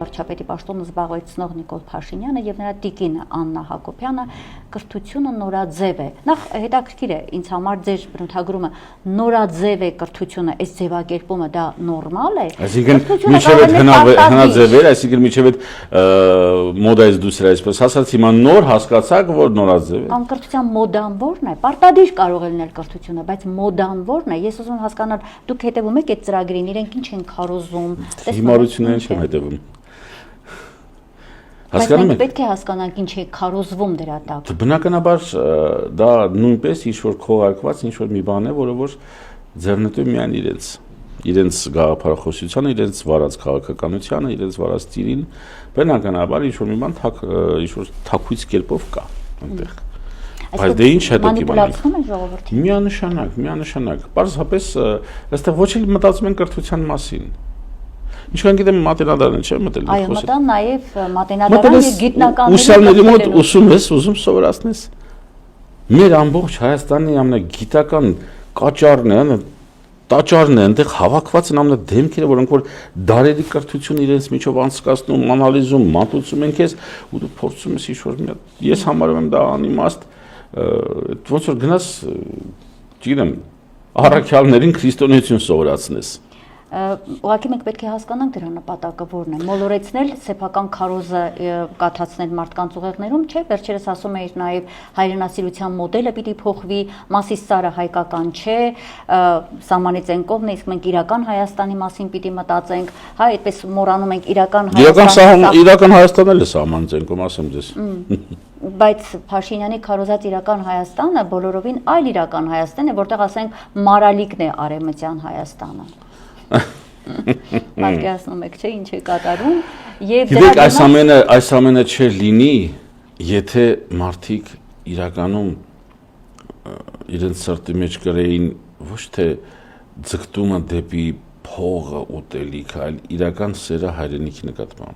վարչապետի պաշտոնը զբաղեցնող Նիկոլ Փաշինյանը եւ նրա տիկինը Աննա Հակոբյանը կրթությունը նորաձև է։ Նախ հետաքրքիր է ինձ համար ձեր բնութագրումը նորաձև է կրթությունը, այս ձևակերպումը դա նորմալ է։ Այսինքն միջև այդ հնաձև էր, այսինքն միջև այդ մոդայից դուրս էր այսպես ասած, հիմա նոր հասկացաք, որ նորաձև է։ Կրթության մոդան ո՞րն է։ Պարտադիր կարող է լինել կրթությունը, բայց մոդան ո՞րն է։ Ես ուզում եմ հասկանալ, դուք հետևում եք այդ ծրագրին, իրենք ինչ են քարոզում։ Հիմարություններին չեմ հետևում։ Հասկանում եք։ Պետք է հասկանանք ինչ է քարոզվում դրա տակ։ Բնականաբար դա նույնպես ինչ որ քողարկված ինչ որ մի բան է, որը որ ձեռնտու միայն իրենց գաղափարախոսությանը, իրենց վարած քաղաքականությանը, իրենց վարած ծիրին, բնականաբար ինչ որ մի բան ինչ որ թաքույց կերպով կա այնտեղ։ Բայց դե ինչ հետո մանիպուլացվում է ժողովրդին։ Միանշանակ։ Պարզապես այստեղ ոչ էլ մտածում են կրթության մասին։ Ինչքան գիտեմ մատենադարան չէ մտել։ Այո, մտան նաև մատենադարան եւ գիտնականների ուսանների մոտ ուսում ես, ուզում սովորացնես։ Մեր ամբողջ Հայաստանի ամենագիտական կաճառն է, տաճարն է, այնտեղ հավաքված են ամենադեմքերը, որոնք որ դարերի կրթություն իրենց միջով անցկացնում, անալիզում, մատուցում են քեզ, ու դու փորձում ես ինչ-որ մի հատ։ Ես համարում եմ դա անիմաստ, ոնց որ գնաս, չգիտեմ, առաքյալներին քրիստոնեություն սովորացնես։ Ուղղակի մենք պետք է հասկանանք դրա նպատակը որն է, մոլորեցնել սեփական քարոզը կաթացնել մարդկանց ուղեղներում, չէ՞, վերջերս ասում էիր նաև հայրենասիրության մոդելը պիտի փոխվի, Մասիսարը հայկական չէ, սահմանից են կողմն է, իսկ մենք իրական Հայաստանի մասին պիտի մտածենք, հա, այդպես մոռանում ենք իրական Հայաստանն էլ է սահմանից են կողմ, ասեմ ձեզ։ Բայց Փաշինյանի քարոզած իրական Հայաստանը բոլորովին այլ իրական Հայաստան է, որտեղ ասենք Մարալիկն է արևմտյան Հայաստանը։ Պատկերացնում եք, չէ՞, ինչ է կատարում եւ դեռ այս ամենը չէր լինի, եթե մարդիկ իրականում իրենց սրտի մեջ կրեին ոչ թե ձգտումը դեպի փողը ուտելիքը, այլ իրական սերը հայրենիքի նկատմամբ։